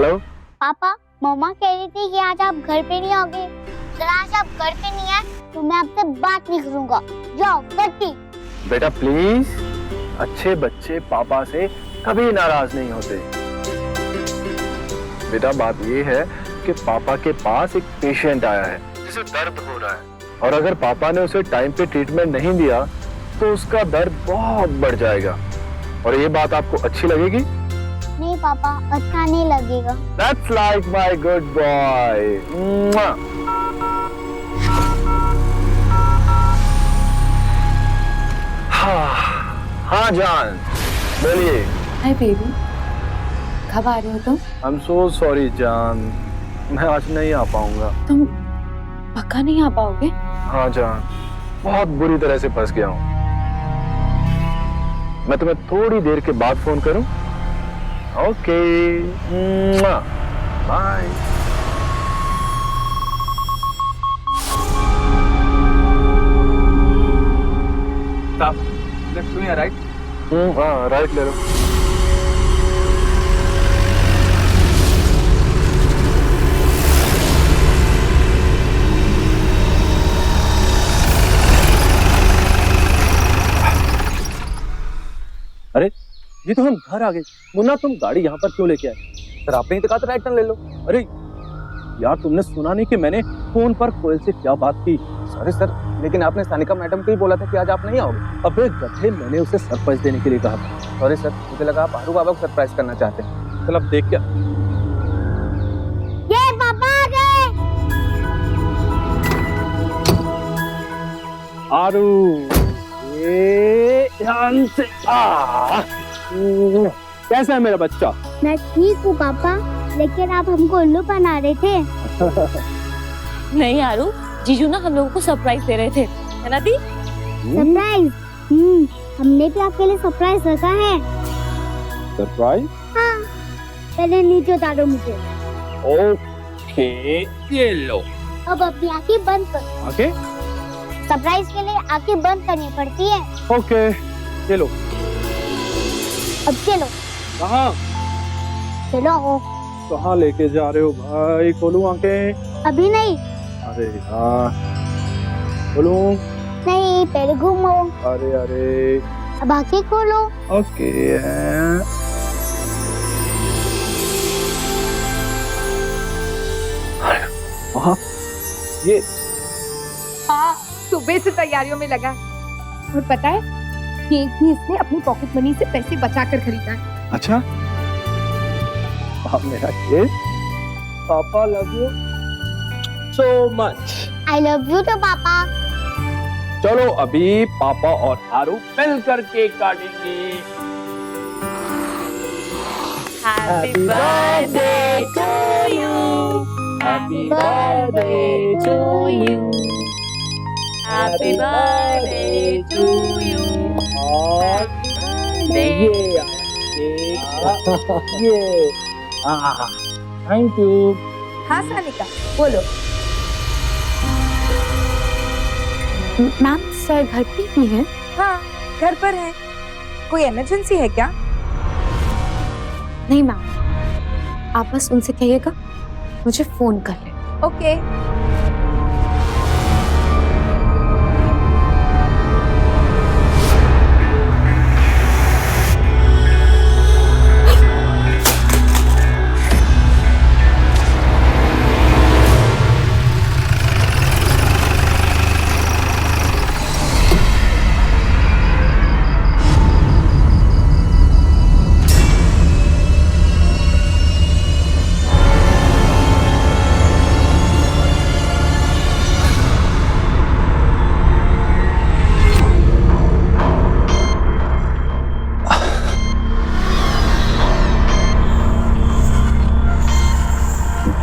Hello पापा, मम्मा कह रही थी कि आज आप घर पे नहीं आओगे। अगर आज आप घर पे नहीं आए तो मैं आपसे बात नहीं करूंगा। जाओ गट्टी। बेटा प्लीज, अच्छे बच्चे पापा से कभी नाराज नहीं होते। बेटा बात ये है कि पापा के पास एक पेशेंट आया है जिसे दर्द हो रहा है, और अगर पापा ने उसे टाइम पे ट्रीटमेंट नहीं दिया तो उसका दर्द बहुत बढ़ जाएगा। और ये बात आपको अच्छी लगेगी? नहीं पापा, अच्छा नहीं लगेगा। That's like my good boy. Mwah. हाँ जान, बोलिए। हाय बेबी, कब आ रहे हो तुम? I'm so sorry जान, मैं आज नहीं आ पाऊंगा। तुम पक्का नहीं आ पाओगे? हाँ जान, बहुत बुरी तरह से फंस गया हूँ। मैं तुम्हें थोड़ी देर के बाद फोन करूं? Okay, bye. लेफ्ट टू या राइट? हाँ राइट ले लो। अरे ये तो हम घर आ गए। मुन्ना तुम गाड़ी यहाँ पर क्यों लेके आए? सर आपने ही तो कहा था राइट टर्न ले लो। अरे यार तुमने सुना नहीं कि मैंने फोन पर कोयल से क्या बात की? सॉरी सर, लेकिन आपने सानिका मैडम को ही बोला था कि आज आप नहीं आओगे। अबे गधे, मैंने उसे सरप्राइज देने के लिए कहा था। सॉरी सर, मुझे लगा आप आरू बाबा को सरप्राइज करना चाहते हैं। चल अब देख क्या। ये पापा आ गए। आरू ये ध्यान से कैसा है मेरा बच्चा? मैं ठीक हूँ पापा, लेकिन आप हमको उल्लू बना रहे थे। नहीं आरू, जीजू ना हम लोगों को सरप्राइज दे रहे थे, है ना दी? सरप्राइज? हमने भी आपके लिए सरप्राइज रखा है। सरप्राइज? हाँ, पहले नीचे उतारो मुझे। ओके, ये लो। अब अपनी आंखें बंद करो। ओके सरप्राइज के लिए आंखें बंद करनी पड़ती है। ओके, ये लो। अब चलो। कहाँ? चलो। कहाँ लेके जा रहे हो भाई? खोलूं आंखें? अभी नहीं। अरे यार, खोलूं? नहीं, पहले घूमो। अरे अरे, अब आंखें खोलो। ओके। हाँ, ये हाँ, सुबह से तैयारियों में लगा है। और पता है, केक भी इसने अपनी पॉकेट मनी से पैसे बचाकर खरीदा है। अच्छा, आप मेरा केक, पापा love you so much. I love you तो पापा। चलो अभी पापा और आरू मिलकर केक काटेंगे। Happy birthday to you. Happy birthday to you. Happy birthday to you. और ये थैंक यू। हाँ सानिका, बोलो। मैम सर घर पे ही है? हाँ, घर पर है। कोई इमरजेंसी है क्या? नहीं मैम, आप बस उनसे कहिएगा मुझे फोन कर ले। ओके।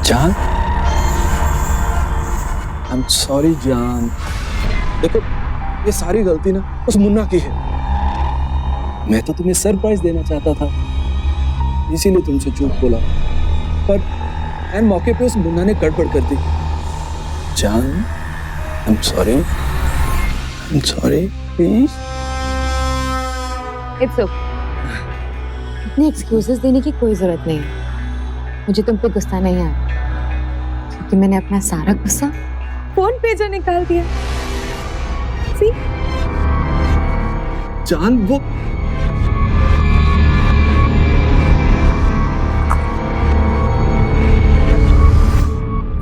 जान, I'm sorry जान। देखो, ये सारी गलती ना उस मुन्ना की है। मैं तो तुम्हें सरप्राइज देना चाहता था, इसीलिए तुमसे झूठ बोला, पर एन मौके पे उस मुन्ना ने गड़बड़ कर दी। जान, I'm sorry, please। It's okay, इतने एक्सक्यूजेस देने की कोई जरूरत नहीं है। मुझे तुम पे गुस्सा नहीं आया क्योंकि मैंने अपना सारा गुस्सा फोन पे जो निकाल दिया। See? जान वो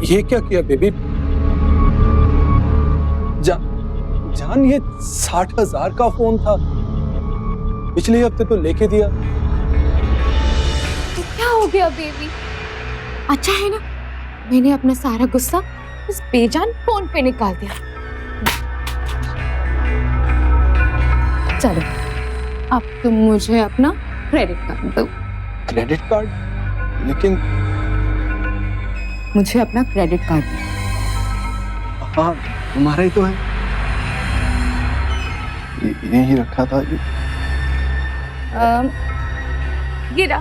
ये क्या किया बेबी? जान ये 60,000 का फोन था, पिछले हफ्ते तो लेके दिया। तो क्या हो गया बेबी? अच्छा है ना मैंने अपना सारा गुस्सा उस बेजान फोन पे निकाल दिया। चलो अब तुम मुझे अपना क्रेडिट कार्ड दो। Credit card? लेकिन मुझे अपना क्रेडिट कार्ड दो। हाँ तुम्हारा ही तो है, यही रखा था। गिरा।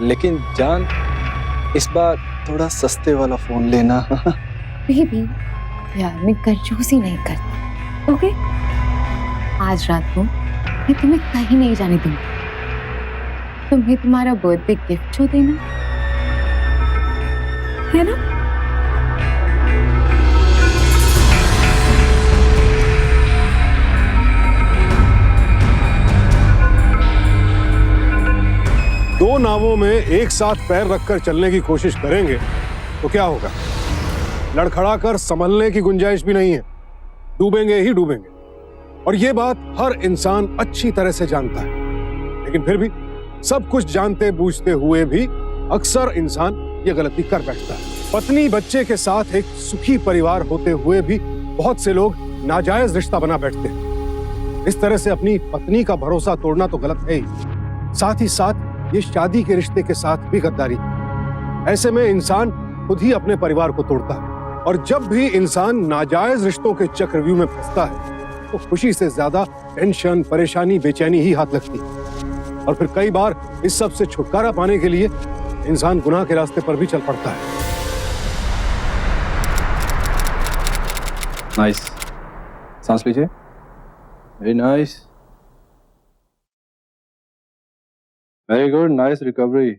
लेकिन जान इस बार थोड़ा सस्ते वाला फोन लेना। बेबी प्यार में कंजूसी नहीं करती, ओके? आज रात को मैं तुम्हें कहीं नहीं जाने दूंगी। तुम्हें तुम्हारा बर्थडे गिफ्ट जो देना है ना। दो नावों में एक साथ पैर रखकर चलने की कोशिश करेंगे तो क्या होगा? लड़खड़ाकर संभलने की गुंजाइश भी नहीं है, डूबेंगे ही डूबेंगे। और ये बात हर इंसान अच्छी तरह से जानता है, लेकिन फिर भी सब कुछ जानते बूझते हुए भी अक्सर इंसान ये गलती कर बैठता है। पत्नी बच्चे के साथ एक सुखी परिवार होते हुए भी बहुत से लोग नाजायज रिश्ता बना बैठते हैं। इस तरह से अपनी पत्नी का भरोसा तोड़ना तो गलत है ही, साथ ही साथ ये शादी के रिश्ते के साथ भी गद्दारी। ऐसे में इंसान खुद ही अपने परिवार को तोड़ता है। और जब भी इंसान नाजायज रिश्तों के चक्रव्यूह में फंसता है तो खुशी से ज्यादा टेंशन, परेशानी, बेचैनी ही हाथ लगती है। और फिर कई बार इस सब से छुटकारा पाने के लिए इंसान गुनाह के रास्ते पर भी चल पड़ता है। नाइस, सांस लीजिए। Very nice, very good, nice recovery.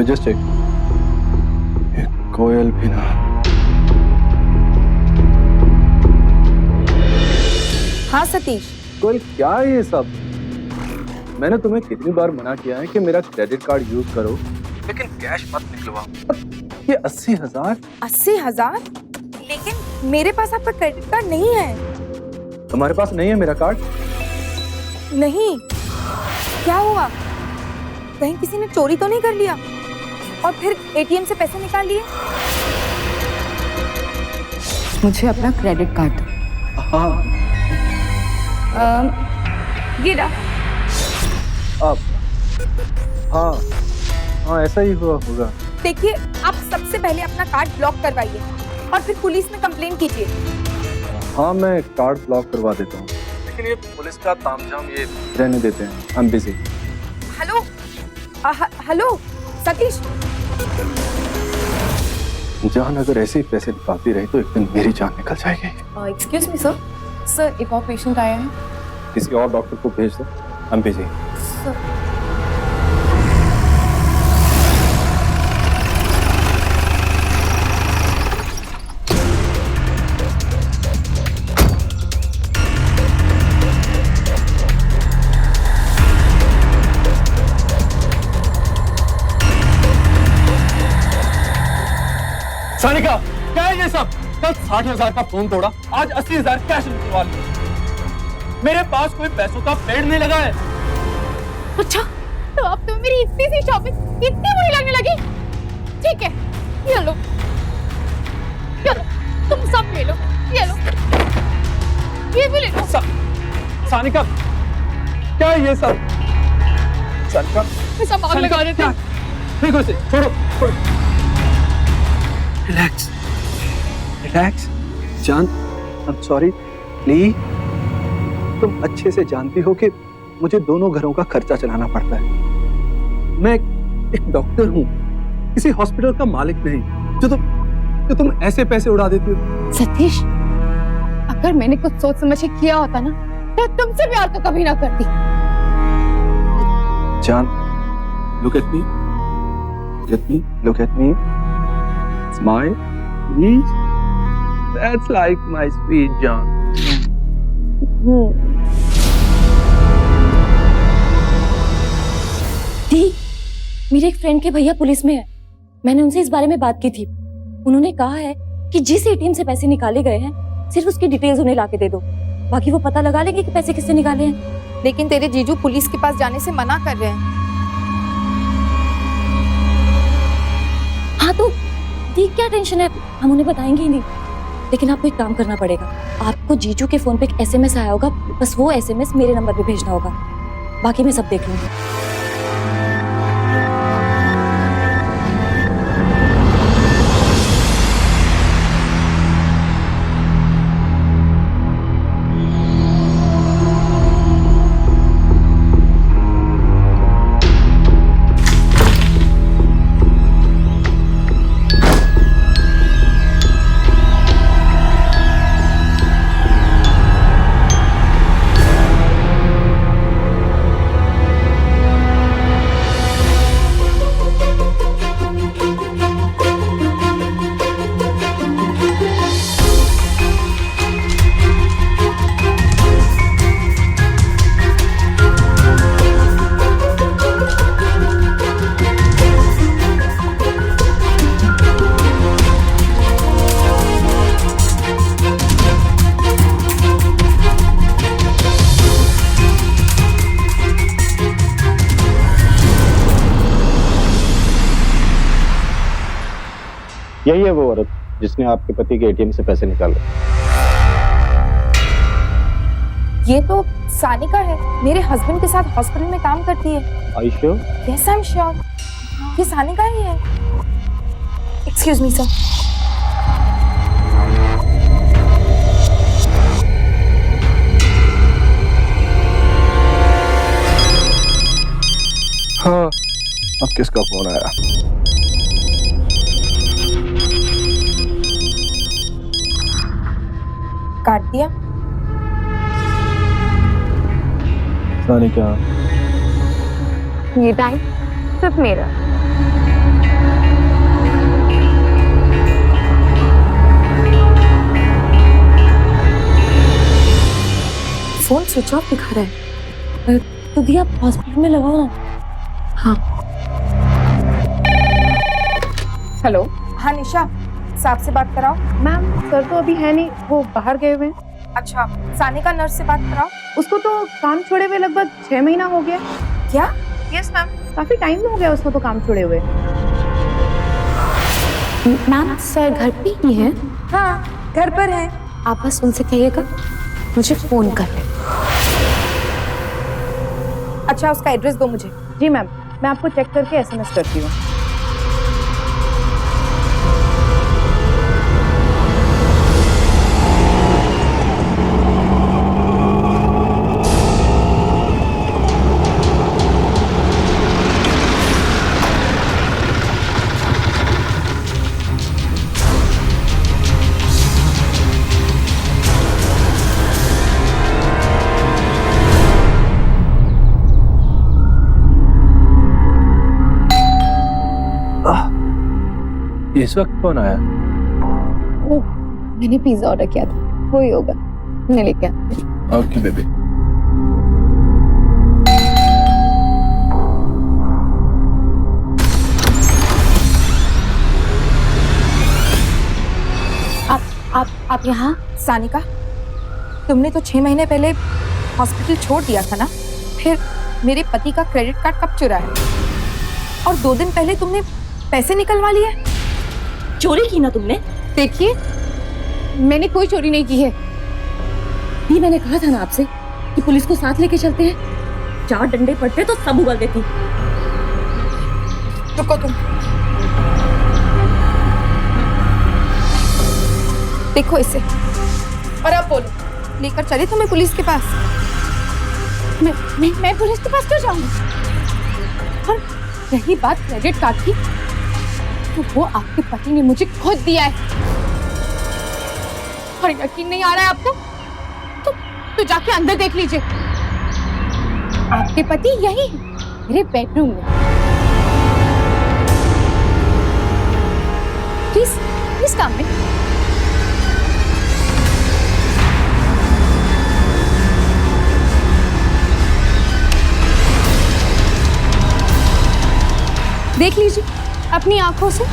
Just check, कोयल भी ना। हाँ सतीश, कोयल क्या है ये सब? मैंने तुम्हें कितनी बार मना किया है कि मेरा क्रेडिट कार्ड यूज करो, लेकिन कैश मत निकलवाओ। ये 80,000। 80,000? लेकिन मेरे पास आपका क्रेडिट कार्ड नहीं है। तुम्हारे पास नहीं है मेरा कार्ड? नहीं। क्या हुआ? कहीं किसी ने चोरी तो नहीं कर लिया और फिर एटीएम से पैसे निकाल लिए? मुझे अपना क्रेडिट कार्ड दो। हाँ गिरा। अब हाँ हाँ ऐसा ही हुआ होगा। देखिए, आप सबसे पहले अपना कार्ड ब्लॉक करवाइए और फिर पुलिस में कंप्लेन कीजिए। हाँ मैं कार्ड ब्लॉक करवा देता हूँ, लेकिन ये पुलिस का तामझाम ये रहने देते हैं। I am busy. Hello hello Satish. जान अगर ऐसे ही पैसे निकालती रही तो एक दिन मेरी जान निकल जाएगी। एक्सक्यूज मी सर, सर एक और पेशेंट आया है। किसी और डॉक्टर को भेज दो, आई एम बिजी। सानिका, क्या है ये सब? कल 60,000 का फोन तोड़ा, आज 80,000 कैश निकलवा लिया। मेरे पास कोई पैसों का पेड़ नहीं लगा है। अच्छा, तो अब तो मेरी इतनी सी शॉपिंग इतनी बुरी लगने लगी। ठीक है, ये लो, तुम सब ले लो, ये लो, ये भी ले लो। सानिका, क्या है ये सब? सानिका, मैं सब आग लगा रहे थे। ठीक है, छोड़ो छोड़ो। रिलैक्स रिलैक्स जान, आई एम सॉरी। प्लीज, तुम अच्छे से जानती हो कि मुझे दोनों घरों का खर्चा चलाना पड़ता है। मैं एक डॉक्टर हूँ, किसी हॉस्पिटल का मालिक नहीं, जो तुम ऐसे पैसे उड़ा देती हो। सतीश, अगर मैंने कुछ सोच समझ के किया होता ना तो तुमसे प्यार तो कभी ना करती। जान, look at me, look at me, smile, please. That's like my sweet John. दी, मेरे एक फ्रेंड के भैया पुलिस में है। मैंने उनसे इस बारे में बात की थी। उन्होंने कहा है कि जिस एटीएम से पैसे निकाले गए हैं सिर्फ उसकी डिटेल्स उन्हें लाके दे दो, बाकी वो पता लगा लेंगे कि पैसे किससे निकाले हैं। लेकिन तेरे जीजू पुलिस के पास जाने से मना कर रहे हैं। हाँ तो दी, क्या टेंशन है, हम उन्हें बताएंगे ही नहीं। लेकिन आपको एक काम करना पड़ेगा, आपको जीजू के फोन पे एक एसएमएस आया होगा, बस वो एसएमएस मेरे नंबर पे भेजना होगा, बाकी मैं सब देख लूंगी। यही है वो औरत जिसने आपके पति के एटीएम से पैसे निकाले। ये तो सानिका है, मेरे हस्बैंड के साथ हॉस्पिटल में काम करती है। Are you sure? Yes, I am sure, ये सानिका ही है। Excuse me sir. हाँ, अब किसका फोन आया? काट दिया। सानिका, ये टाइम सिर्फ मेरा। फोन स्विच ऑफ दिखा रहा है। तो दी, आप हॉस्पिटल में लगाओ ना। हाँ। हेलो, हाँ निशा, साहब से बात कराओ। मैम, सर तो अभी है नहीं, वो बाहर गए हुए हैं। अच्छा, सानिका नर्स से बात कराओ। उसको तो काम छोड़े हुए लगभग 6 महीना हो गया। क्या? यस मैम, काफी टाइम हो गया उसको तो काम छोड़े हुए। मैम, सर घर पे ही है? हाँ, घर पर है। आप बस उनसे कहिएगा मुझे फोन कर ले। अच्छा, उसका एड्रेस दो मुझे। जी मैम, मैं आपको चेक करके एसएमएस करती हूँ। इस वक्त कौन आया? ओह, मैंने पिज्जा ऑर्डर किया था, वही होगा। मैं लेके आती हूँ। Okay baby. आप यहाँ? सानिका, तुमने तो 6 महीने पहले हॉस्पिटल छोड़ दिया था ना, फिर मेरे पति का क्रेडिट कार्ड कब चुराया? और 2 दिन पहले तुमने पैसे निकलवा लिए। चोरी की ना तुमने? देखिए, मैंने कोई चोरी नहीं की है। ये मैंने कहा था ना आपसे कि पुलिस को साथ लेके चलते हैं, 4 डंडे पड़ते तो सब उगल देती। रुको तुम, देखो इसे, और अब बोलो, लेकर चले तुम्हें पुलिस के पास? मैं पुलिस के पास क्यों जाऊंगी? रही बात क्रेडिट कार्ड की, तो वो आपके पति ने मुझे खुद दिया है। और यकीन नहीं आ रहा है आपको? तो जाके अंदर देख लीजिए, आपके पति यही है, मेरे बेडरूम में। प्लीज काम में। देख लीजिए अपनी आंखों से।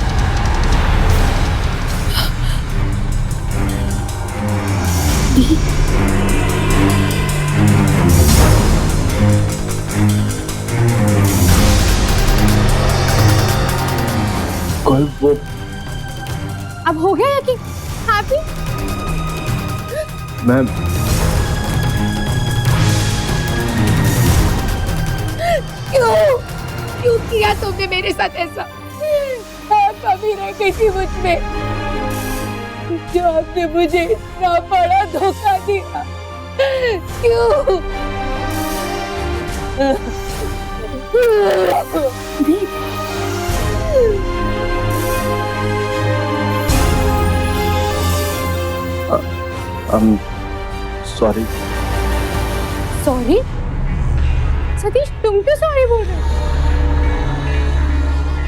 कोयल वो अब हो गया यकीन? हैप्पी? मैं क्यों किया तुमने मेरे साथ ऐसा? कभी रह गई थी मुझ में, जो आपने मुझे इतना बड़ा धोखा दिया। क्यों? सॉरी। सॉरी? सतीश, तुम क्यों सॉरी बोल रहे हो?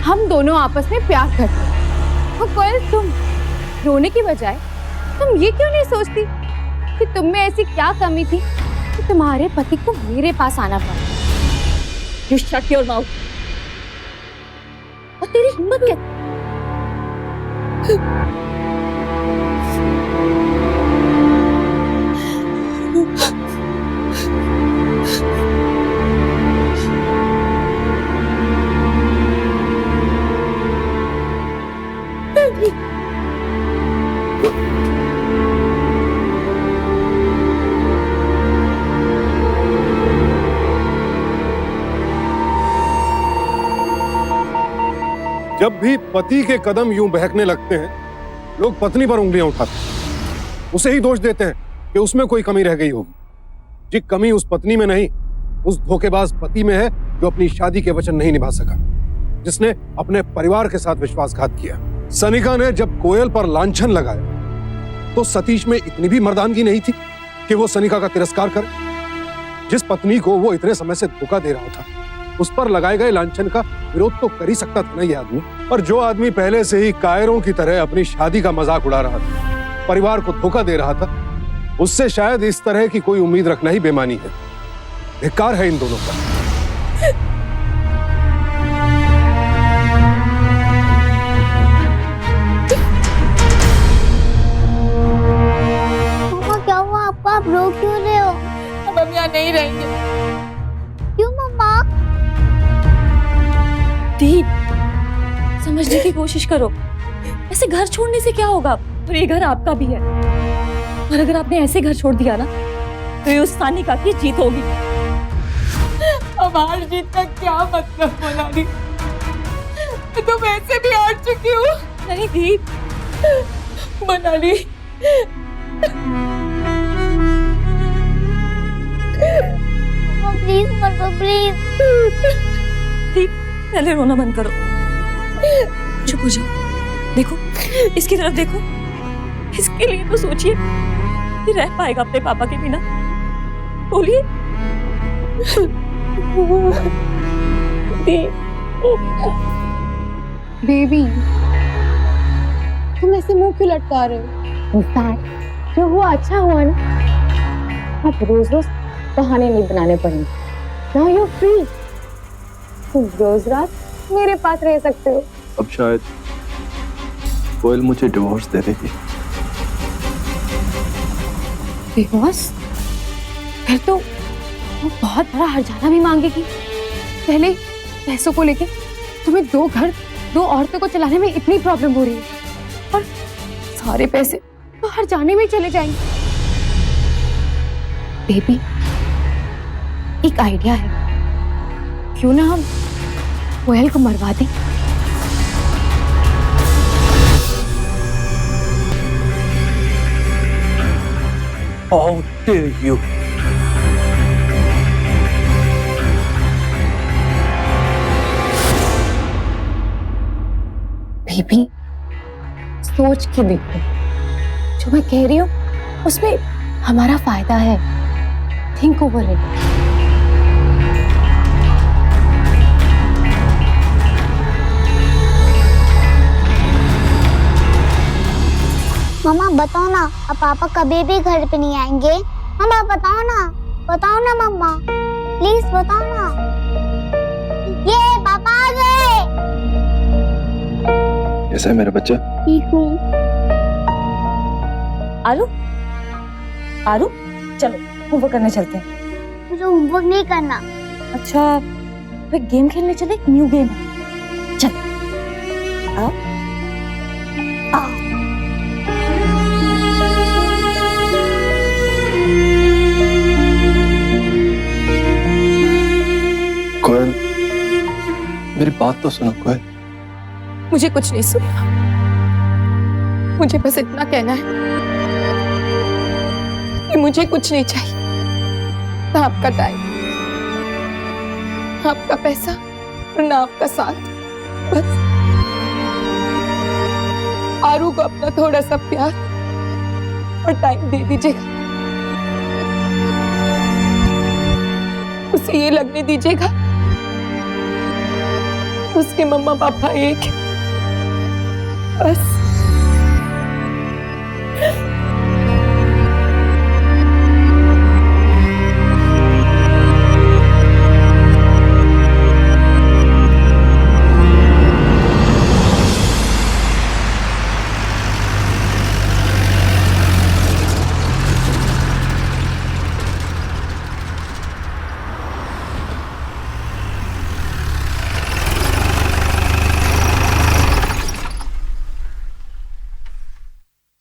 हम दोनों आपस में प्यार करते हैं। और कोयल, तुम रोने की बजाय तुम ये क्यों नहीं सोचती कि तुम में ऐसी क्या कमी थी कि तुम्हारे पति को मेरे पास आना पड़ा? You shut your mouth. और तेरी हिम्मत क्या? जब भी पति के कदम यूं बहकने लगते हैं, लोग पत्नी पर उंगलियां उठाते हैं, उसे ही दोष देते हैं कि उसमें कोई कमी रह गई होगी। जी कमी उस पत्नी में नहीं, उस धोखेबाज पति में है जो अपनी शादी के वचन नहीं निभा सका, जिसने अपने परिवार के साथ विश्वासघात किया। सनिका ने जब कोयल पर लांछन लगाया तो सतीश में इतनी भी मर्दानगी नहीं थी कि वो सनिका का तिरस्कार करे। जिस पत्नी को वो इतने समय से धोखा दे रहा था, उस पर लगाए गए लांछन का विरोध तो कर ही सकता था ना ये आदमी। और जो आदमी पहले से ही कायरों की तरह अपनी शादी का मजाक उड़ा रहा था, परिवार को धोखा दे रहा था, उससे शायद इस तरह की कोई उम्मीद रखना ही बेमानी है। धिक्कार है इन दोनों का। मम्मा क्या हुआ आपको? आप रो क्यों रहे हो? अब हम यहाँ नहीं रहेंगे। क्यों मम्मा? दीप, समझने की कोशिश करो। ऐसे घर छोड़ने से क्या होगा? और ये घर आपका भी है। और अगर आपने ऐसे घर छोड़ दिया ना, तो ये उस सानिका की जीत होगी। अब हार जीत का क्या मतलब मोनाली? तुम ऐसे भी हार चुकी हो। नहीं दीप, मोनाली, प्लीज मत रो, प्लीज। दीप पहले रोना बंद करो, चुप हो जाओ। देखो इसकी तरफ देखो, इसके लिए तो सोचिए कि रह पाएगा अपने पापा के बिना। बोलिए। बेबी, तुम ऐसे मुंह क्यों लटका रहे हो? इनफैक्ट जो हुआ अच्छा हुआ ना। अब रोज रोज बहाने नहीं बनाने पड़ेंगे। Now you free. तुम रोज रात मेरे पास रह सकते हो। अब शायद कोयल मुझे डिवोर्स दे देगी। डिवोर्स? फिर तो वो बहुत बड़ा हर्जाना भी मांगेगी। पहले पैसों को लेके तुम्हें 2 घर 2 औरतों को चलाने में इतनी प्रॉब्लम हो रही है, और सारे पैसे तो हर्जाने में चले जाएंगे। बेबी, एक आइडिया है। क्यों ना हम कोयल को मरवा दें? How dare you? बेबी, सोच के देखो, जो मैं कह रही हूँ उसमें हमारा फायदा है। Think over it. मम्मा बताओ ना, अब पापा कभी भी घर पे नहीं आएंगे। मम्मा बताओ ना मम्मा, प्लीज बताओ ना। ये पापा आ गए। कैसा है मेरा बच्चा? ठीक हूँ। आरू, आरू, चलो होमवर्क करने चलते हैं। मुझे होमवर्क नहीं करना। अच्छा, तो एक गेम खेलने चले, एक न्यू गेम है। चल, आओ, आओ। कोयल, मेरी बात तो सुनो कोयल। मुझे कुछ नहीं सुनना। मुझे बस इतना कहना है कि मुझे कुछ नहीं चाहिए। ना आपका टाइम, आपका पैसा और ना आपका साथ। बस आरू को अपना थोड़ा सा प्यार और टाइम दे दीजिएगा। उसे ये लगने दीजिएगा उसके मम्मा पापा एक हैं। बस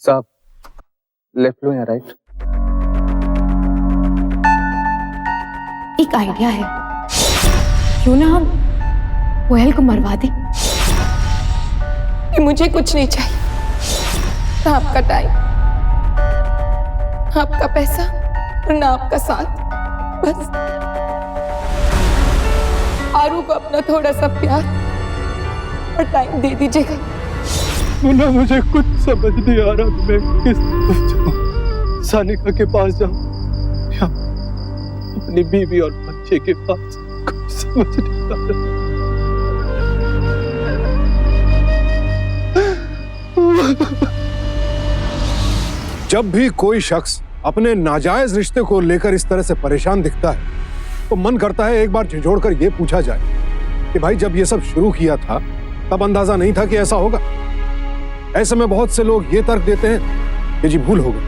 साहब, लेफ्ट लो या राइट? एक आइडिया है, क्यों ना हम कोयल को मरवा दें? कि मुझे कुछ नहीं चाहिए। ना आपका टाइम, आपका पैसा और ना आपका साथ। बस आरू को अपना थोड़ा सा प्यार और टाइम दे दीजिएगा। मुन्ना, मुझे कुछ समझ नहीं आ रहा। मैं किस तरफ जाऊं? सानिका के पास जाऊं या अपनी बीवी और बच्चे के पास? कुछ समझ नहीं आ रहा। जब भी कोई शख्स अपने नाजायज रिश्ते को लेकर इस तरह से परेशान दिखता है तो मन करता है एक बार झिझोड़कर यह पूछा जाए कि भाई, जब यह सब शुरू किया था तब अंदाजा नहीं था कि ऐसा होगा? ऐसे में बहुत से लोग ये तर्क देते हैं कि जी भूल हो गई।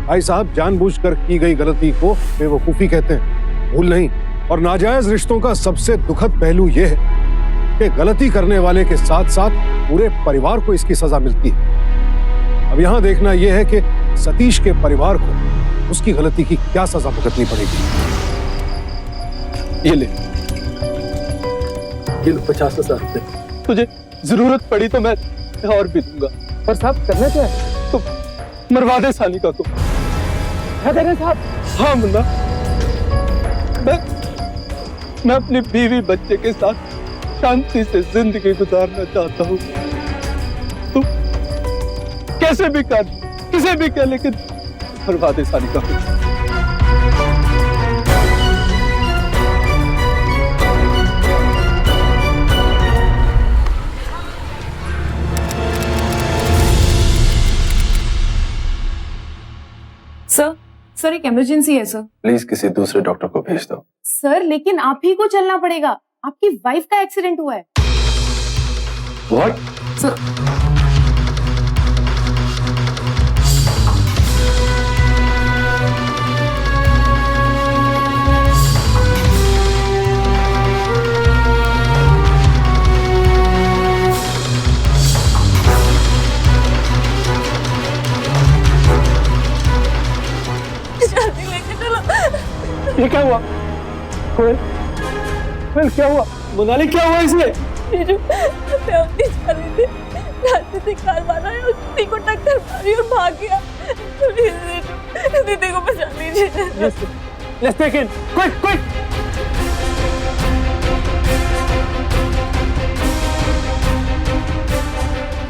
भाई साहब, जानबूझकर की गई गलती को बेवकूफी कहते हैं, भूल नहीं। और नाजायज रिश्तों का सबसे दुखद पहलू यह है कि गलती करने वाले के साथ साथ पूरे परिवार को इसकी सजा मिलती है। अब यहां देखना यह है कि सतीश के परिवार को उसकी गलती की क्या सजा भुगतनी पड़ेगी। ये ले 50,000 रुपए। तुझे जरूरत पड़ी तो मैं और भी दूंगा। पर साहब, करना क्या है? तो मरवा दे सानिका को। क्या कह रहे हैं साहब? हाँ मुन्ना, मैं अपनी बीवी बच्चे के साथ शांति से जिंदगी गुजारना चाहता हूँ। तू कैसे भी कर, किसे भी कह, लेकिन मरवा दे सानिका को। सर एक इमरजेंसी है सर। प्लीज किसी दूसरे डॉक्टर को भेज दो। सर लेकिन आप ही को चलना पड़ेगा, आपकी वाइफ का एक्सीडेंट हुआ है। What? सर ये क्या हुआ? कोयल, कोयल क्या हुआ? मोनाली क्या हुआ इसे? जीजू, मैं उतनी चली थी, रास्ते से कार वाला है, उसी को टक्कर मारी और भाग गया। प्लीज जीजू, दीदी को बचा लीजिए। Let's take in. Quick, quick.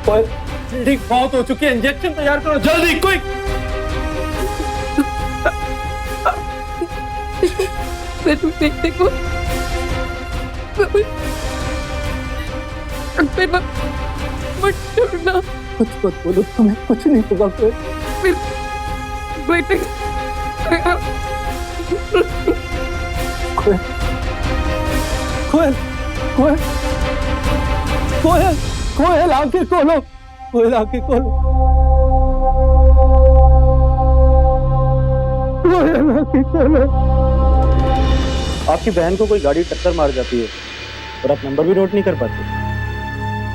Bleeding बहुत हो चुकी है, इंजेक्शन तैयार करो जल्दी, क्विक। देखो मत छोड़ना। कुछ मत बोलो, तुम्हें कुछ नहीं होगा। बेटे कोयल कोयल कोयल कोयल कोयल आंखें खोलो, कोयल आंखें खोलो, कोयल आंखें खोलो। आपकी बहन को कोई गाड़ी टक्कर मार जाती है और आप नंबर भी नोट नहीं कर पाते।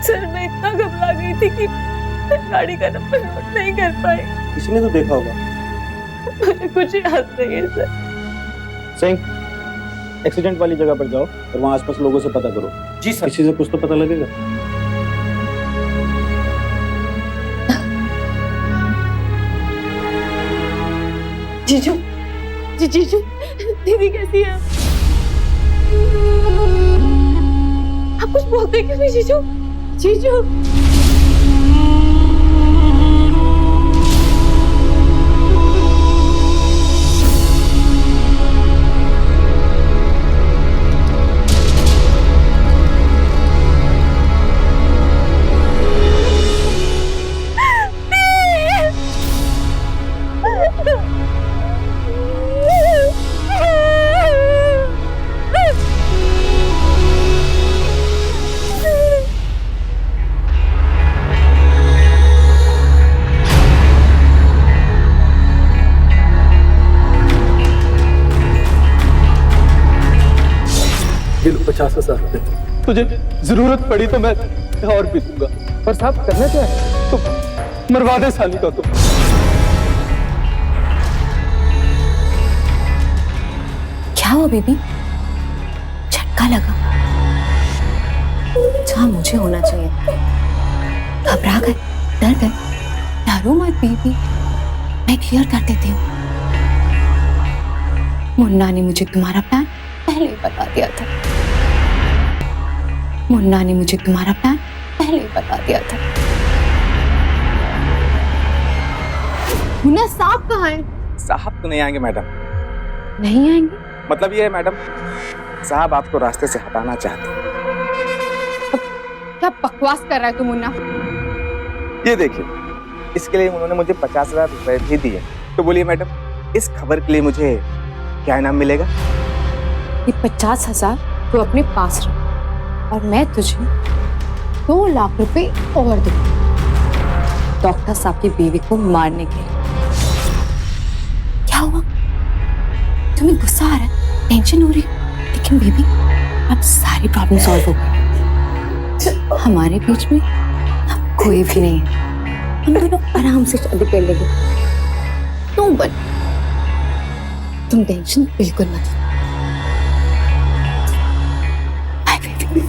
सर मैं इतना घबरा गई थी कि गाड़ी का नंबर नोट नहीं कर पाई। किसी ने तो देखा होगा। मुझे कुछ याद नहीं है सर। सिंह, एक्सीडेंट वाली जगह पर जाओ और वहाँ आसपास लोगों से पता करो। जी सर। किसी से कुछ तो पता लगेगा। जीजू जीजू दीदी कैसी है? आप कुछ बोलते क्यों नहीं जीजू? जीजू ये लो 50,000 रुपए। तुझे जरूरत पड़ी तो मैं और भी दूंगा। पर साहब करना क्या है? तो मरवा दे साली का। तो क्या हुआ बेबी? झटका लगा? जहाँ मुझे होना चाहिए। घबरा गए, डर गए? डरो मत बेबी, मैं क्लियर कर देती हूँ। मुन्ना ने मुझे तुम्हारा प्लान पहले ही बता दिया था। मुन्ना ने मुझे तुम्हारा प्लान पहले ही बता दिया था। मुन्ना साहब कहाँ है? साहब तो नहीं आएंगे मैडम। नहीं आएंगे? मतलब ये है मैडम, साहब आपको रास्ते से हटाना चाहते हैं। क्या बकवास कर रहा है तू मुन्ना? ये देखिए, इसके लिए उन्होंने मुझे 50,000 रुपए भी दिए। तो बोलिए मैडम, इस खबर के लिए मुझे क्या इनाम मिलेगा? ये 50,000 तू अपने पास रख और मैं तुझे 2 लाख रुपए और दूंगी डॉक्टर साहब की बीवी को मारने के लिए। क्या हुआ? तुम्हें गुस्सा आ रहा है, टेंशन हो रही है? लेकिन बेबी, अब सारी प्रॉब्लम सॉल्व हो गई। हमारे बीच में अब कोई भी नहीं है। हम दोनों आराम से शादी कर लेंगे। तुम टेंशन बिल्कुल मत लो। Bye, baby.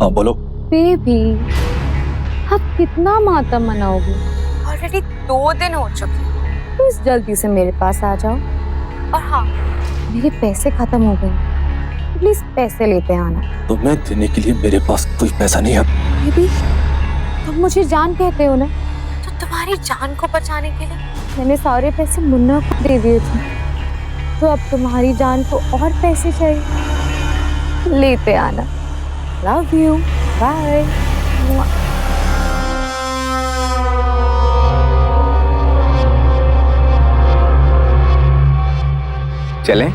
हाँ बोलो। बेबी अब कितना मातम मनाओगे? ऑलरेडी 2 दिन हो चुके। प्लीज जल्दी से मेरे पास आ जाओ। और हाँ, मेरे पैसे खत्म हो गए, प्लीज पैसे लेते आना। तुम्हें देने के लिए मेरे पास कोई पैसा नहीं है। बेबी तुम मुझे जान कहते हो ना, तो तुम्हारी जान को बचाने के लिए मैंने सारे पैसे मुन्ना को दे दिए थे, तो अब तुम्हारी जान को और पैसे चाहिए, लेते आना। Love you, bye. चलें?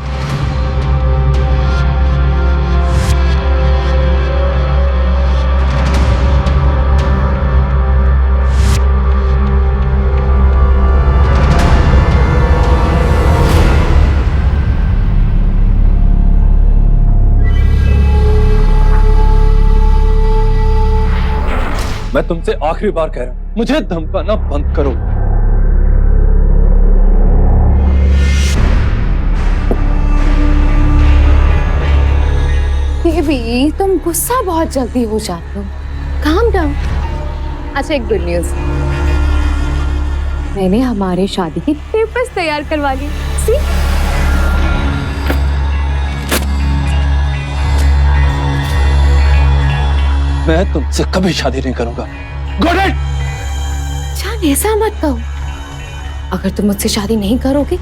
मैं तुमसे आखिरी बार कह रहा हूं, मुझे धमकाना बंद करो। बेबी, तुम गुस्सा बहुत जल्दी हो जाते हो। Calm down. अच्छा, एक गुड न्यूज, मैंने हमारे शादी के पेपर्स तैयार करवा लिए। सी, मैं तुमसे कभी शादी नहीं करूंगा। Got it? जान, ऐसा मत कहो। अगर तुम मुझसे शादी नहीं करोगे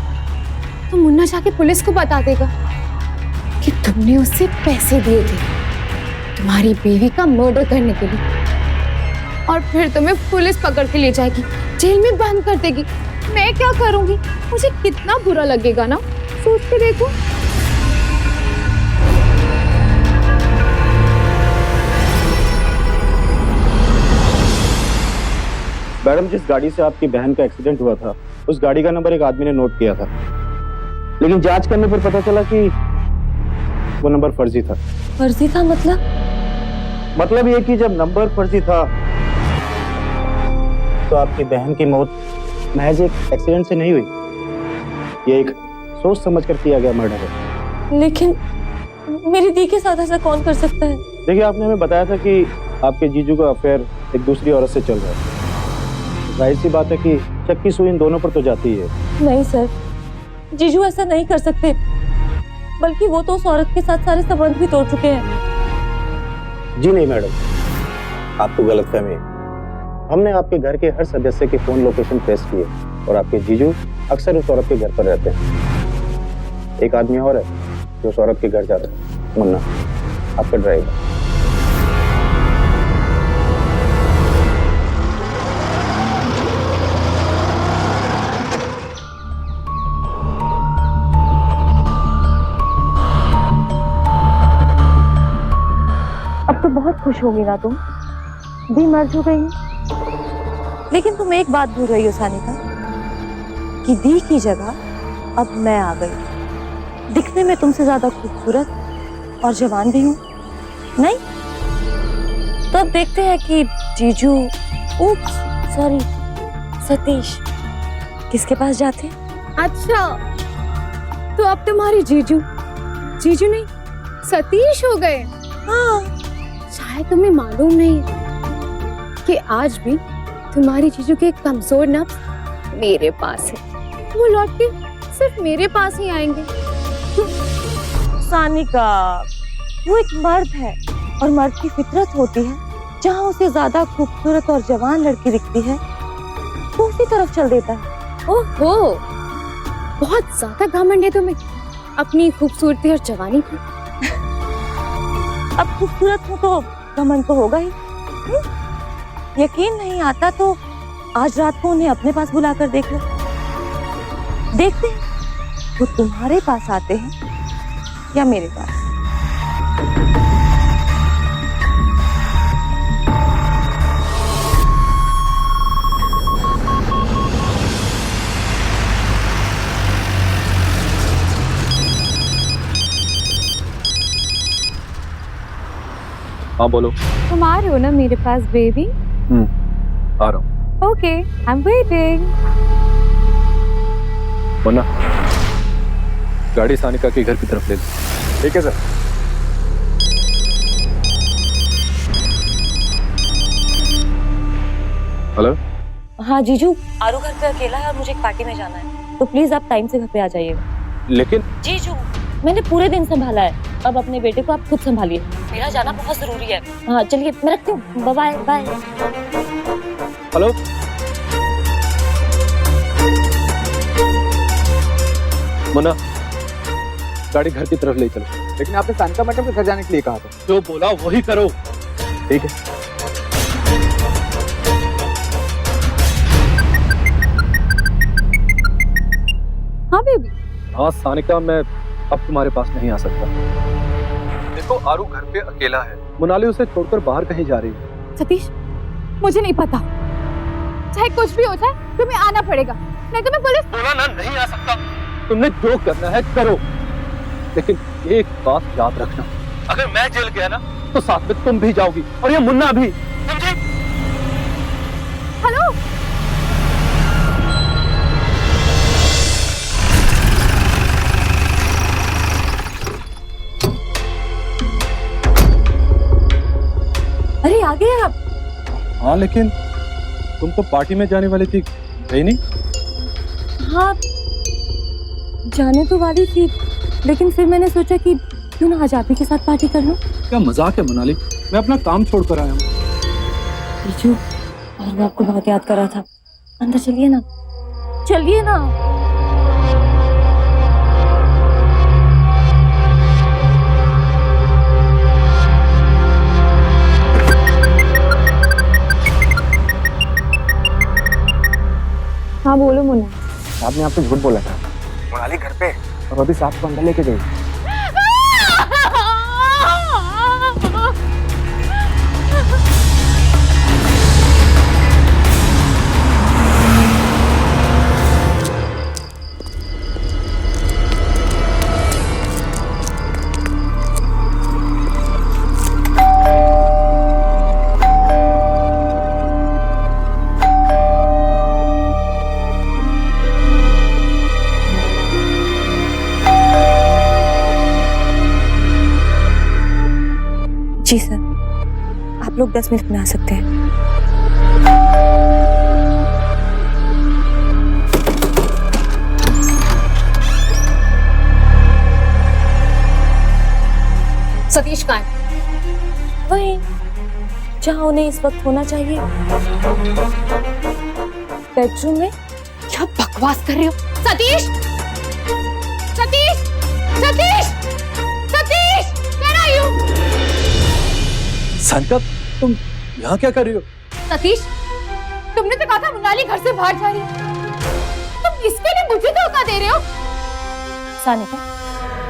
तो मुन्ना जाके पुलिस को बता देगा कि तुमने उससे पैसे दिए थे तुम्हारी बीवी का मर्डर करने के लिए, और फिर तुम्हें पुलिस पकड़ के ले जाएगी, जेल में बंद कर देगी। मैं क्या करूंगी? मुझे कितना बुरा लगेगा ना, सोच के देखो। मैडम, जिस गाड़ी से आपकी बहन का एक्सीडेंट हुआ था, उस गाड़ी का नंबर एक आदमी ने नोट किया था, लेकिन जांच करने पर पता चला कि वो नंबर फर्जी था। फर्जी था मतलब ये कि जब नंबर फर्जी था तो आपकी बहन की मौत महज एक एक्सीडेंट से नहीं हुई। ये एक सोच समझ कर किया गया मर्डर है। लेकिन मेरी दी के साथ ऐसा कौन कर सकता है? देखिए, आपने हमें बताया था कि आपके जीजू का अफेयर एक दूसरी औरत से चल रहा है। जाहिर सी बात है कि शक की सुई इन दोनों पर तो जाती ही है। नहीं सर, जीजू ऐसा नहीं कर सकते, बल्कि वो तो उस औरत के साथ सारे संबंध भी तोड़ चुके हैं। जी नहीं मैडम, आपको गलतफहमी है। हमने आपके घर के हर सदस्य के फोन लोकेशन ट्रेस किए और आपके जीजू अक्सर उस औरत के घर पर रहते हैं। एक आदमी और है जो उस औरत के घर जाता है, मुन्ना, आपका ड्राइवर। अब तो बहुत खुश होगी ना तुम, दी मर जो गई। लेकिन तुम एक बात भूल रही हो सानिका, कि दी की जगह अब मैं आ गई। दिखने में तुमसे ज्यादा खूबसूरत और जवान भी हूँ, नहीं? तो अब देखते हैं कि जीजू, सॉरी, सतीश किसके पास जाते हैं। अच्छा, तो अब तुम्हारे जीजू नहीं सतीश हो गए। हाँ, शायद तुम्हें मालूम नहीं कि आज भी तुम्हारी जीजू के कमजोर नब्ज मेरे पास है। वो लौट के सिर्फ मेरे पास ही आएंगे। सानिका, वो एक मर्द है और मर्द की फितरत होती है, जहाँ उसे ज्यादा खूबसूरत और जवान लड़की दिखती है वो उसी तरफ चल देता है। ओहो, बहुत ज्यादा घमंड है तुम्हें अपनी खूबसूरती और जवानी पर। अब खूबसूरत हूँ तो घमंड तो होगा ही। यकीन नहीं आता तो आज रात को उन्हें अपने पास बुलाकर देख लो। देखते हैं वो तुम्हारे पास आते हैं या मेरे पास। हाँ बोलो। तुम आ रहे हो ना मेरे पास बेबी? आ रहा हूँ। Okay, I am waiting. Munna, गाड़ी सानिका के घर की तरफ ले लो। ठीक है सर। हेलो। हाँ जीजू, आरू घर पे अकेला है और मुझे एक पार्टी में जाना है, तो प्लीज आप टाइम से घर पे आ जाइएगा। लेकिन जीजू, मैंने पूरे दिन संभाला है, अब अपने बेटे को आप खुद संभालिए, मेरा जाना बहुत जरूरी है। हाँ चलिए, मैं रखती हूँ, बाय बाय। हेलो। मुन्ना, गाड़ी घर की तरफ ले चलो। लेकिन आपने सानिका मैडम के घर जाने के लिए कहा था। जो बोला वही करो। ठीक है। हाँ बेबी। हाँ सानिका, मैं अब तुम्हारे पास नहीं आ सकता। देखो, आरू घर पे अकेला है, मुनाली उसे छोड़कर बाहर कहीं जा रही है। सतीश, मुझे नहीं पता, चाहे कुछ भी हो जाए तुम्हें आना पड़ेगा, नहीं तो मैं पुलिस। बोला ना, नहीं आ सकता। तुमने जो करना है करो, लेकिन एक बात याद रखना, अगर मैं जेल गया ना तो साथ में तुम भी जाओगी और ये मुन्ना भी, समझे? हेलो। अरे आ गए आप। हाँ लेकिन तुम तो पार्टी में जाने वाली थी, गई नहीं? हाँ जाने तो वाली थी, लेकिन फिर मैंने सोचा कि क्यों ना आज आप ही के साथ पार्टी कर लूं। क्या मजाक है मोनाली, मैं अपना काम छोड़कर आया हूँ। जीजू, और मैं आपको बहुत याद कर रहा था। अंदर चलिए ना, चलिए ना। हाँ बोलो मुन्ना। साहब ने आपको झूठ बोला था, मोनाली घर पे, और अभी साहब को अंदर लेके गई। जी सर, आप लोग 10 मिनट में आ सकते हैं। सतीश कहाँ है? वहीं जहाँ उन्हें इस वक्त होना चाहिए, बेडरूम में। क्या बकवास कर रहे हो? Satish! Satish! Satish! Satish! Where are you? Sanika, तुम यहाँ क्या कर रही हो? सतीश, तुमने तो कहा था मोनाली घर से बाहर जा रही है। तुम इसके लिए मुझे धोखा दे रहे हो? सानिका,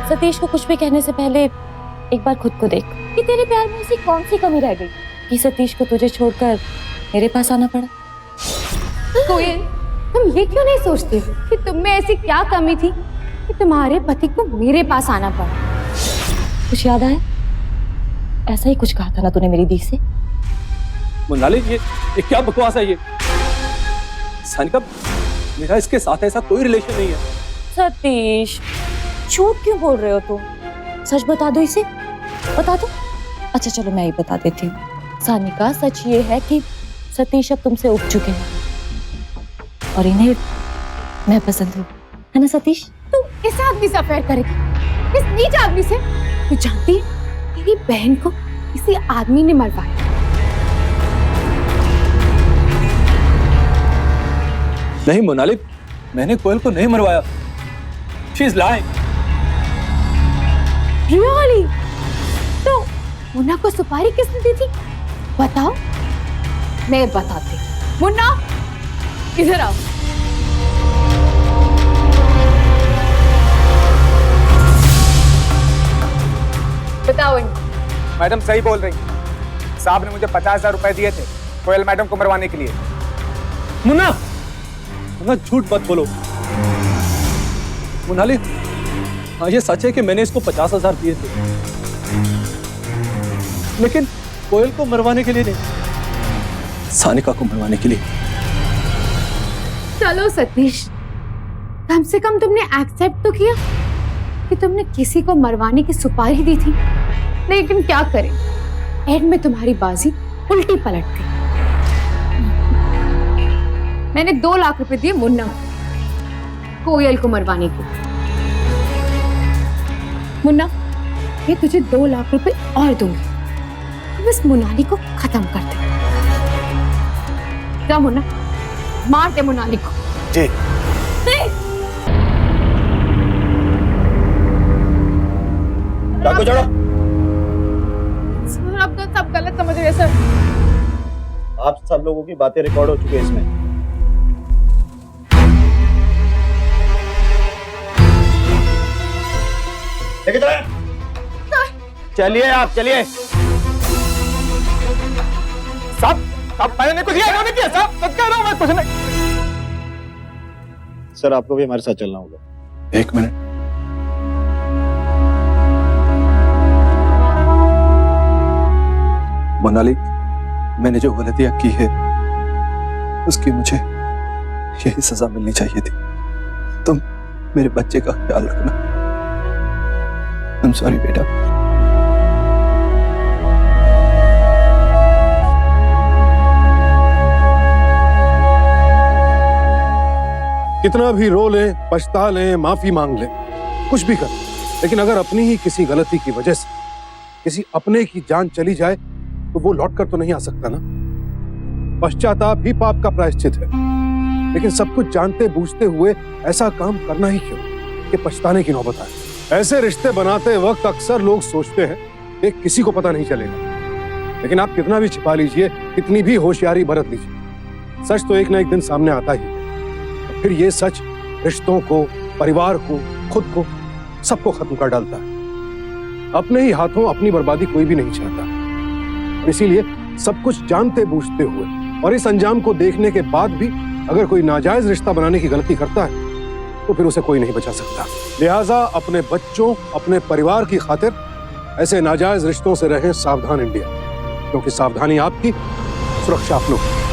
सतीश को कुछ भी कहने से पहले एक बार खुद को देख कि तेरे प्यार में ऐसी कौन सी कमी रह गई कि सतीश को तुझे छोड़कर मेरे पास आना पड़ा। कोयल, तुम ये क्यों नहीं सोचते कि तुम में ऐसी क्या कमी थी कि तुम्हारे पति को मेरे पास आना पड़ा? कुछ याद आया? ऐसा ही कुछ कहा था ना तूने मेरी दी से। मोनाली, ये क्या बकवास है ये? सानिका, मेरा इसके साथ ऐसा कोई रिलेशन नहीं है। सतीश, झूठ क्यों बोल रहे हो तुम? सच बता दो इसे, बता दो। अच्छा चलो मैं ही बता देती हूँ। सानिका, सच ये है कि सतीश अब तुमसे उब चुके हैं और इन्हें मैं पसंद हूँ, है ना सतीश? तू इस आदमी से अफेयर करेगी, इस नीच आदमी से? तू जानती है तेरी बहन को किसी आदमी ने मरवाया। नहीं मोनाली, मैंने कोयल को नहीं मरवाया। She is lying. Really? तो मुन्ना को सुपारी किसने दी थी? बताओ, मैं बताती हूँ। मुन्ना, इधर आओ। बताओ इनको। मैडम सही बोल रही, साहब ने मुझे 50,000 रुपए दिए थे कोयल मैडम को मरवाने के लिए। मुन्ना, मुन्ना झूठ मत बोलो। मोनाली, हाँ ये सच है कि मैंने इसको 50,000 दिए थे, लेकिन कोयल को मरवाने के लिए नहीं, सानिका को मरवाने के लिए। चलो सतीश, कम से कम तुमने एक्सेप्ट तो किया कि तुमने किसी को मरवाने की सुपारी दी थी। लेकिन क्या करें, एंड में तुम्हारी बाजी उल्टी पलट गई। मैंने 2 लाख रुपए दिए मुन्ना कोयल को मरवाने को। मुन्ना, ये तुझे 2 लाख रुपए और दूंगी, बस मोनाली को खत्म कर दे। जा मुन्ना, मार दे मोनाली को। जी। चाकू छोड़ो। सर, अब तो सब गलत समझ रहे हैं सर। आप सब लोगों की बातें रिकॉर्ड हो चुकी है इसमें। लेके चले। चलिए आप चलिए। साहब मैंने कुछ किया नहीं, साहब सच कह रहा हूं मैं, कुछ नहीं। सर आपको भी हमारे साथ चलना होगा। 1 मिनट। मोनाली, मैंने जो गलतियां की है उसकी मुझे यही सजा मिलनी चाहिए थी। तुम मेरे बच्चे का ख्याल रखना। आई एम सॉरी बेटा। कितना भी रो लें, पछता लें, माफी मांग लें, कुछ भी कर, लेकिन अगर अपनी ही किसी गलती की वजह से किसी अपने की जान चली जाए तो वो लौट कर तो नहीं आ सकता ना। पश्चाताप ही पाप का प्रायश्चित है, लेकिन सब कुछ जानते बूझते हुए ऐसा काम करना ही क्यों कि पछताने की नौबत आए। ऐसे रिश्ते बनाते वक्त अक्सर लोग सोचते हैं कि किसी को पता नहीं चलेगा, लेकिन आप कितना भी छिपा लीजिए, कितनी भी होशियारी बरत लीजिए, सच तो एक ना एक दिन सामने आता ही। फिर ये सच रिश्तों को, परिवार को, खुद को, सबको खत्म कर डालता है। अपने ही हाथों अपनी बर्बादी कोई भी नहीं चाहता। इसीलिए सब कुछ जानते बूझते हुए और इस अंजाम को देखने के बाद भी अगर कोई नाजायज रिश्ता बनाने की गलती करता है तो फिर उसे कोई नहीं बचा सकता। लिहाजा अपने बच्चों, अपने परिवार की खातिर ऐसे नाजायज रिश्तों से रहें सावधान इंडिया, क्योंकि सावधानी आपकी, सुरक्षा आप लोग।